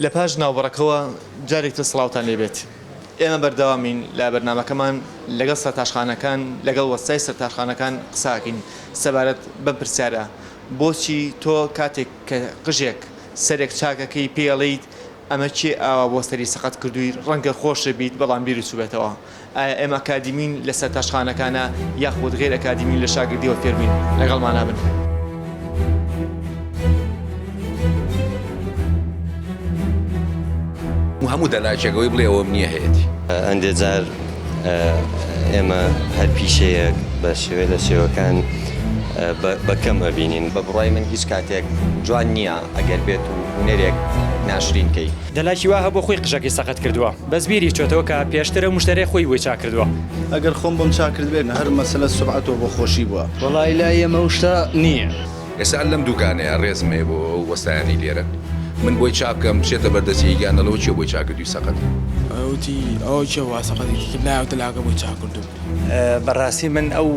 لە پاش ناوبڕەکەەوە جارێکتە سڵاوتان لێبێت. ئێمە بەردەوامین لە بەرنامەکەمان لەگەڵ سەرتاشخانەکان لەگەڵ وەستای سەرتاشخانەکان قساکەین سەبارەت بەم پرسیارە. بۆچی تۆ کاتێک کە قژێک سەرێک چاکەکەی پێڵیت ئەمە چێ ئاوا بۆ سەری سەقەت کردووی ڕەنگە خۆشە بیت بەڵام بیری سوبێتەوە. ئایا ئێمە ئەکادیمین لە سەرتاشخانەکانە یاخود غێر ئەکادیمین لە شاگردیەوە فێربین لەگەڵمان نابن. هەموو دەلاکێکەوەی بڵێ ئەوەم نییە هەیەی ئەندێ جار ئێمە هەر پیشەیەک بە شێوێ لە شێوەکان بەکەم ئەبینین. بە بڕای من هیچ کاتێک جوان نییە ئەگەر بێت و هونەرێک ناشرینکەی. دەلاکی وا هەبوو خۆی قژەکەی سەقەت کردووە بەس بیری چۆتەوە کە پێشترە مشتەرێ خۆی وی چاک کردووە. ئەگەر خۆم بۆم چاکرد بێن هەر مەسەلە سوبعەتەوە بۆ خۆشی بووە. وەڵای لای ئێمە شتە نییە. ئێستا لەم دوکانەیە ڕێزمێ بۆ وەستایانی لێرە من بۆی چاکەم بچێتە بەردەستی گیانەوە چێ بۆی چاکردوی سەقەت ئەوتی ئەو چێوە سەقەتێکی ناوتە لاگە بۆی چاکردو. بەڕاستی من ئەو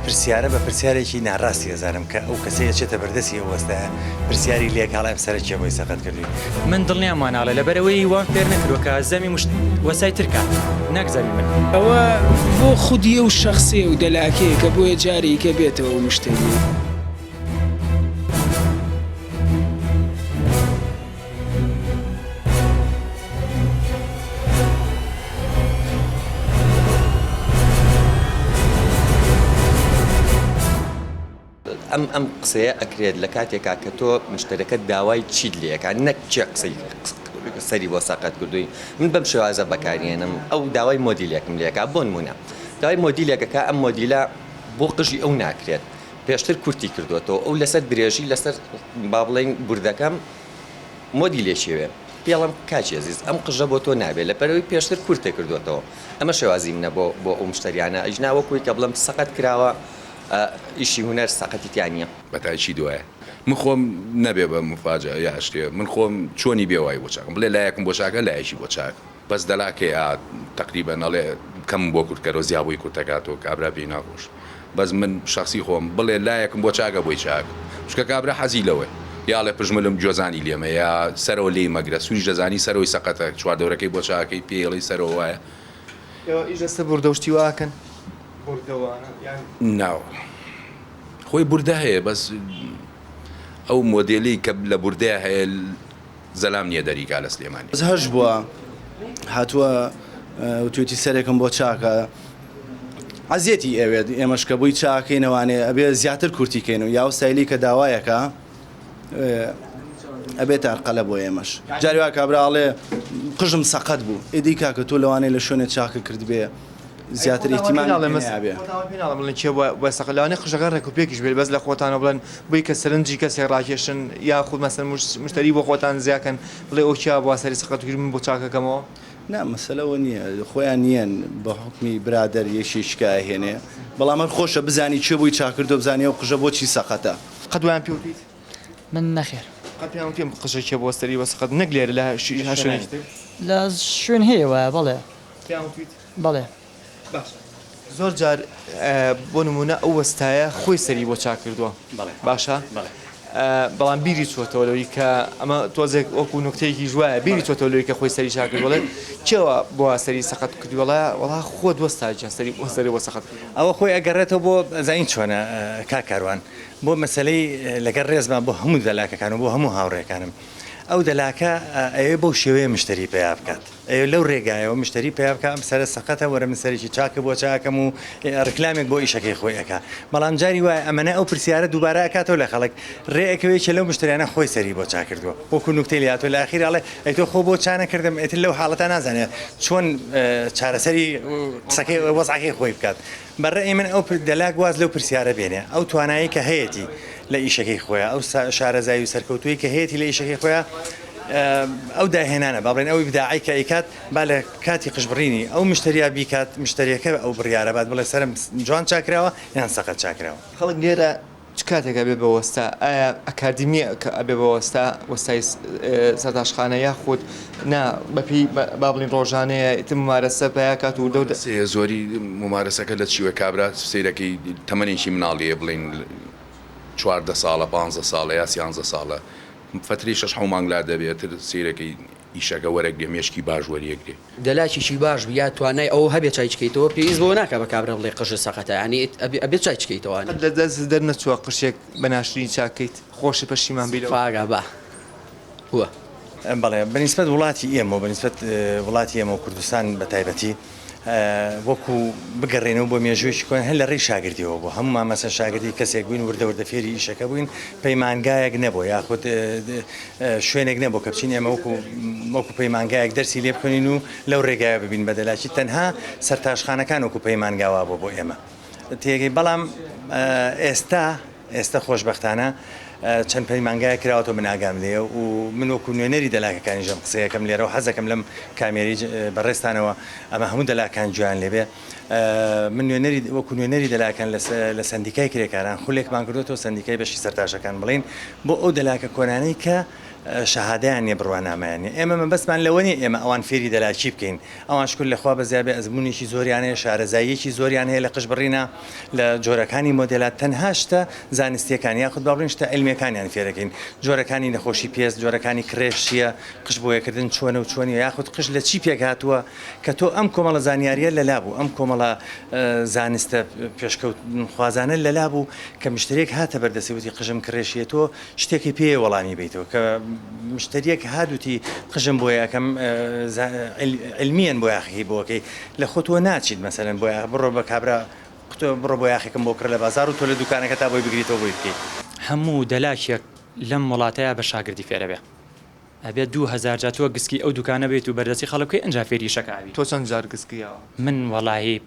پرسیارە بە پرسیارێکی ناڕاستی ئەزانم کە ئەو کەسەیە چێتە بەردەستی وەستایە پرسیاری لێکاڵام سەر چێ بۆی سەقەت کردوی. من دڵنیاماناڵە لەبەرەوەی وام فێر نەکردووە کە زەمی وەسای ترکە نەکزەمی من. ئەوە بۆ خودیە و شەخسێ و دەلاکەیە کە بۆیە جاری کە بێتەوە مشتری. ئەم قسەیە ئەکرێت لە کاتێکا کە تۆ مشتەرەکەت داوای چیت لێەکە نەک چێ قسەی سەری بۆ سەقەت کردووی. من بەم شێوازە بەکارێنم ئەو داوای مۆدیلێکم لێکە بۆ نمونە داوای مۆدیلێکەکە ئەم مۆدیلە بۆ قژی ئەو ناکرێت پێشتر کورتی کردوێتەوە ئەو لەسەر درێژی لەسەر با بڵێن بوردەکەم مۆدیلێکیوێ پێڵم کاچی عزیز ئەم قژە بۆ تۆ نابێت لە پەرەوەی پێشتر کورتە کردوێتەوە. ئەمە شێوازی منە بۆ ئەو مشتریانە ئەژناوەکوی کە بڵم سەقەت کراوە ئیشی هونەر سەقەتیتیانە بەتایکی دوایە من خۆم نەبێ بە مفاجە یا شتێ من خۆم چۆنی بێوای بۆ چاکم بڵێ لایەکم بۆ چاکە لایەکی بۆ چاک بەس دەلاکێ تقریبا نەڵێ کەم بۆ کورتکەرەوە زیابووی کورتەکاتەوە کابرا پێی ناخۆش بەس من شخصی خۆم بڵێ لایەکم بۆ چاکە بۆی چاک شکە کابرا حەزی لەوێ یاڵێ پژمەلم جۆزانی لێمە یا سەرەوە لی مەگرە سوش دەزانی سەرەوەی سەقەتە چواردەورەکەی بۆ چاکەی پێڵی سەرەوە وایە ئیژەستە بوردەشتی واکەن ناو خۆی بوردە هەیە بەس ئەو مۆدێلی کە لە بوردەیە هەیە زەلام نییە دەریکا لە سلێمانی هەش بووە هاتووە توێتی سەرێکم بۆ چاکە عزیەتی ئەوێت ئێمەشکە بووی چاکەینەوانێ ئەبێ زیاتر کورتیکەین و یاوسایلی کە داوایەکە ئەبێت ئەرقەلە بۆ ئێمەش جاریوا کابراڵێ قژم سەقەت بوو ئیدی کاکە تۆ لەوانەیە لە شوێنێ چاکە کرد بێ زیاتر ئیحتیمال چێ بە سەقلانە قژەکە ڕێکوپێکیش بێت بەس لە خۆتانە بڵێن بووی کە سەرنجی کەسێک ڕاکێشن یاخود مەسەن مشتری بۆ خۆتان زیاکەن بڵێ ئەو چیا بۆ سەری سەقەت من بۆ چاکەکەمەوە نا مەسەلەوە نییە خۆیان نییەن بە حکمی برادەر یەشیشکە هێنێ بەڵام هەر خۆشە بزانی چێ بووی چاکردو بزانانی ئەو قژە بۆچی سەقەتە قەتوان پێوتیت من نەخێر قەتیان پێم قژێکی بۆ سەری بە سەقەت نەک لێرە لە لە شوێن هەیە وایە بەڵێ بەڵێ زۆر جار بۆ نمونە ئەو وەستایە خۆی سەری بۆ چاک کردووە باشە بەڵام بیری چۆتەوەلەوەی کە ئەمە تۆزێک وەکو نوکتەیەکی ژوایە بیری چۆتەوەلەوەی کە خۆی سەری چاک کردوڵێ چێوە بۆ سەری سەقەت کردووەڵە وەڵا خۆ دۆستاجە سەری بۆ سەقەت ئەوە خۆی ئەگەڕێتەوە بۆ زین چۆنە کاکاروان بۆ مەسلەی لەگەر ڕێزمان بۆ هەموو دەلاکەکان و بۆ هەموو هاوڕێکانم ئەو دەلاکە ئەوێ بەو شێوەیە مشتری پێیا بکات ئەو لەو ڕێگایەوە مشتری پێیا بکە ئەم سەرە سەقەتە وەرە من سەرێکی چاکە بۆ چاکەم و ڕکلامێک بۆ ئیشەکەی خۆی ئەکا بەڵام جاری وایە ئەمەنە ئەو پرسیارە دووبارە ئەکاتەوە لە خەڵک ڕێەکەوێکی لەو مشتریانە خۆی سەری بۆ چاکردووە وەکو نوکتەی لاتۆ لە ئاخیراڵێ ئەی تۆ خۆ بۆ چانەکردم ئێتر لەو حاڵەتە نازانێت چۆن چارەسەری قسەکەی وەزعەکەی خۆی بکات بەڕێی من ئەو دەلاک واز لەو پرسیارە بێنێ ئەو توانایی کە هەیەی لە ئیشەکەی خۆیە ئەو شارەزایی و سەرکەوتووی کە هەیەی لە ئیشەکەی خۆیە ئەو داهێنانە با بڵێن ئەوی بداعی کە ئیکات با لە کاتی قژبڕینی ئەو مشتریا بیکات مشتریەکە ئەو بڕیارە بات بڵێ سەرم جوان چاکراوە یان سەقەت چاکراوە خەڵک لێرە چ کاتێکە بێ بەوەستا ئایا ئەکادمی ئەبێ بەوەستا وەستای سەرتاشخانە یاخود نا بەپی با بڵین ڕۆژانەیە ئیتر ممارەسە پیا کات و دەودە زۆری ممارەسەکە لە چیوە کابرا سیرەکەی تەمەنێکی مناڵیە بڵین 14 ساڵە 15 ساڵە یا 13 ساڵە فتری 6 مانگلا دەبێت سیرەکەی ئیشەکە وەرەگرێ مێشکی باش وەریەگرێ دەلاکیشی باش بیا توانای ئەو هەبێ چایچکەیتەوە پێویست بۆ ناکە بە کابرا بڵێ قژە سەقەتە ینی ئەبێ چایچکەیتەوە لە دەست دەرنەچووە قشێک بە ناشرین چاکەیت خۆشی پەشیمان بیرەوە فاگا بە وە بەڵێ بەنسبەت وڵاتی ئێمە بەنسبەت وڵاتی ئێمە و کوردستان بە تایبەتی وەکو بگەڕێنەوە بۆ مێژوێکی کۆن هەر لە ڕێی شاگردیەوە بوو هەموو مەسە شاگردی کەسێک بووین وردە فێری ئیشەکە بووین پەیمانگایەک نەبوو یاخود شوێنێک نەبوو کە بچین ئێمە وەکو پەیمانگایەک دەرسی لێ بکەین و لەو ڕێگایە ببین بەدەلاکی تەنها سەرتاشخانەکان وەکو پەیمانگاوا بۆ ئێمە تێگەی بەڵام ئێستا خۆشبەختانە چەند پەیمانگای کراوەتەوە من ئاگام لێ و من وەکو نوێنەری دەلاکەکانی ژەم قسەیەکەم لێرە و حەزەکەم لەم کامێری بەڕێستانەوە ئەمە هەموو دەلاکان جویان لێبێ من وەکو نوێنەری دەلاکەن لە سندیکای کرێکاران خولێکمان کردوەوە سندیکای بەشی سەرتاشەکان بڵین بۆ ئەو دەلاکە کۆنانەی کە شەهادەیان نیە بڕوانامایان ئێمە مەبەستمان لەوە نیە ئێمە ئەوان فێری دەلاکی بکەین ئەوان شکر لەخوا بەزیابێ ئەزمونێکی زۆریان هەیە شارەزاییەکی زۆریان هەیە لە قژبڕینە لە جۆرەکانی مۆدێلات تەنها شتە زانستیەکان یاخود باڵین شتە ئەلمیەکانیان فێرەکەین جۆرەکانی نەخۆشی پێست جۆرەکانی کرێش چیە قژ بۆیەکردن چۆنە و چۆنی یاخود قژ لە چی پێک هاتووە کە تۆ ئەم کۆمەڵە زانیاریە لەلابوو ئەم کۆمەڵە زانستە پێشکەوت خوازانە لەلابوو کە مشترێک هاتە بەردەسەوتی قژم کرێشیە تۆ شتێکی پێ وەڵامی بیتەوە کە مشتریەک هادووتی قژم بۆ یاکەم علمیان بۆ یاخی بۆکەی لە خۆتوە ناچیت مەسەرەن بۆ بڕۆ بە کابرا بڕۆ بۆ یاخێکم بۆ کرد لە بازار و تۆ لە دوکانەکە تا بۆی بگریتەوە بۆی بکەیت هەموو دەلاکێک لەم وڵاتەیە بە شاگردی فێرەبێ ئەبێت 2000 جاتووە گسکی ئەو دوکانە بێت و بەردەستی خەڵکەی ئەنج فێری شەکاوی تۆ چەند جار گسکیەوە من وەڵاهی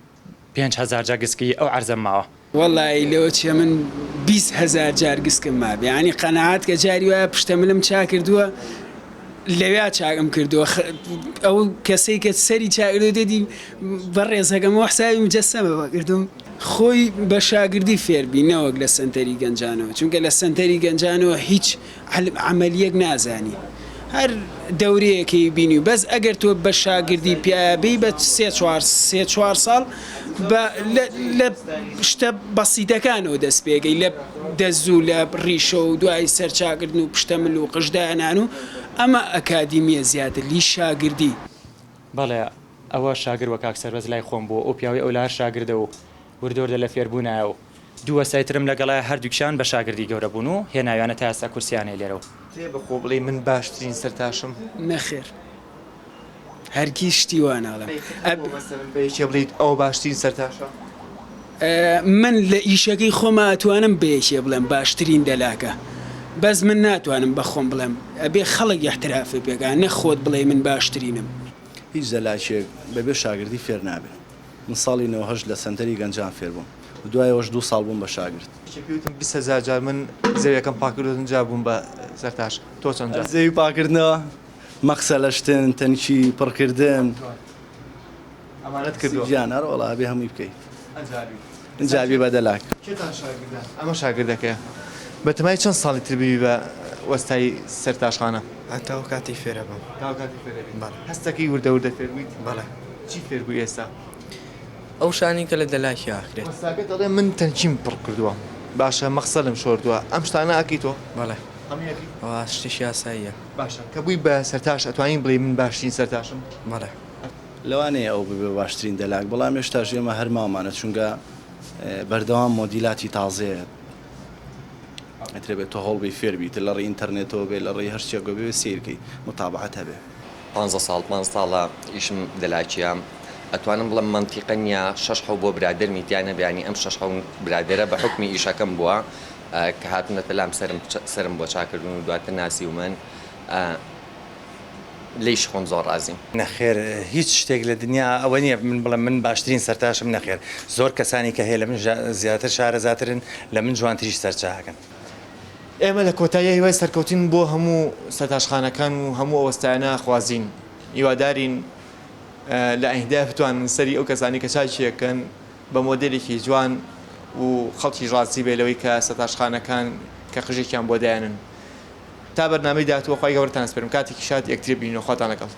5000 جا گسکی ئەو عەرزەم ماوە وەڵی لەوە چێ من 20,000 جار گسکم مابێ ینی قەنەعات کە جاری وایە پشتە ملم چا کردووە لەویا چاکم کردووە ئەو کەسەی کە سەری چاکردو دێدی بەڕێزەکەمەوە حساوی مجەسەمەوە کردم خۆی بە شاگردی فێربی نەوەک لە سنتەری گەنجانەوە چونکە لە سنتەری گەنجانەوە هیچ عملیەک نازانی هەر دەورەیەکی بینی و بەس ئەگەر تۆ بە شاگردی پیابی بە 3-4 ساڵ لە شتە بەسیتەکانەوە دەست پێگەی لە دەزوو لە ڕیشە و دوای سەرچاکردن و پشتەمل و قژدانان و ئەمە ئەکادیمیە زیاتر لی شاگردی بەڵێ ئەوە شاگر وە کاک سەربەز لای خۆم بۆ ئەو پیاوی ئەو لار شاگردە و وردۆردە لە فێربوونایە و دووە سایترم لەگەڵای هەردووکشان بە شاگردی گەورە بوون و هێناویانە تا ئێستا کورسیانێ لێرەوە تێ بەخۆ بڵێ من باشترین سەرتاشم نەخێر هەرگی شتی واناڵم بەیەکێ بڵیت ئەو باشترین سەرتاشە من لە ئیشەکەی خۆمە ئەتوانم بەیەکێ بڵێم باشترین دەلاکە بەس من ناتوانم بە خۆم بڵێم ئەبێ خەڵک احترافی پێکان نەخۆت بڵێ من باشترینم هیچ دەلاکێک بەبێ شاگردی فێر نابێ من ساڵی 98 لە سنتەری گەنجان فێر بووم و دوایەوەش 2 ساڵ بووم بە شاگرد پێوتم 20,000 جار من زەویەکەم پاکردن جا بووم بە سەرتاش تۆ چەند جار زەوی پاکردنەوە مەخسە لەشتن تەنکی پڕکردن ئەمانەت کردووە گیان هەروەڵا بێ هەمووی بکەیت ئەنجابی بە دەلاک ئەمە شاگردەکەیە بەتەمای چەند ساڵی تربیوی بە وەستای سەرتاشخانە هەتا و کاتی فێرە بم هەستەکەی وردە فێربوویت بەڵێ چی فێربووی ئێستا ئەو شانی کە لە دەلاکی ئاخرێت وەستاکە دەڵێ من تەنکیم پڕ کردووە باشە مەخسەلم شۆردووە ئەم شتانە ئەکەیتەوە بەڵێ ئەوە شتێکی یاساییە باشە کە بووی بە سەرتاش ئەتوانین بڵێ من باشترین سەرتاشم بەڵێ لەوانەیە ئەو ببێ باشترین دەلاک بەڵام هێشتاش ئێمە هەر ماوانە چونکە بەردەوام مۆدیلاتی تازەیە ئەترێبێت تۆ هەڵبی فێربیت لە ڕێی ئینتەرنێتەوە بێ لە ڕێی هەرچێک بێ سیرکەی متابعەت هەبێ 5 ساڵە ئیشم دەلاکیە ئەتوانم بڵم منتیقە نیە 6 بۆ برادر میتیانە بیانی ئەم 6 برادرە بە حکمی ئیشەکەم بووە کە هاتونەتە لام سرم بۆ چاکردن و دواتر ناسی و من لێیش خۆم زۆر ڕازیم نەخێر هیچ شتێک لە دنیا ئەوە نییە من بڵم من باشترین سەرتاشم نەخێر زۆر کەسانی کە هەیە لە من زیاتر شارەزاترن لە من جوانتریش سەرچاکەن ئێمە لە کۆتایی هیوای سەرکەوتین بۆ هەموو سەرتاشخانەکان و هەموو ئەوەستایانە خوازین هیوادارین لە ئەهدا بتوانن سەری ئەو کەسانی کە چاکیەکەن بە مۆدێلێکی جوان و خەڵکی ڕاستی بێلەوەی کە سەرتاشخانەکان کە قژێکیان بۆ دایانن تا بەرنامەی داهاتوە خۆی گەورەتان سپێرم کاتێکی شاد یەکتر بینەوە خواتان لەگەڵ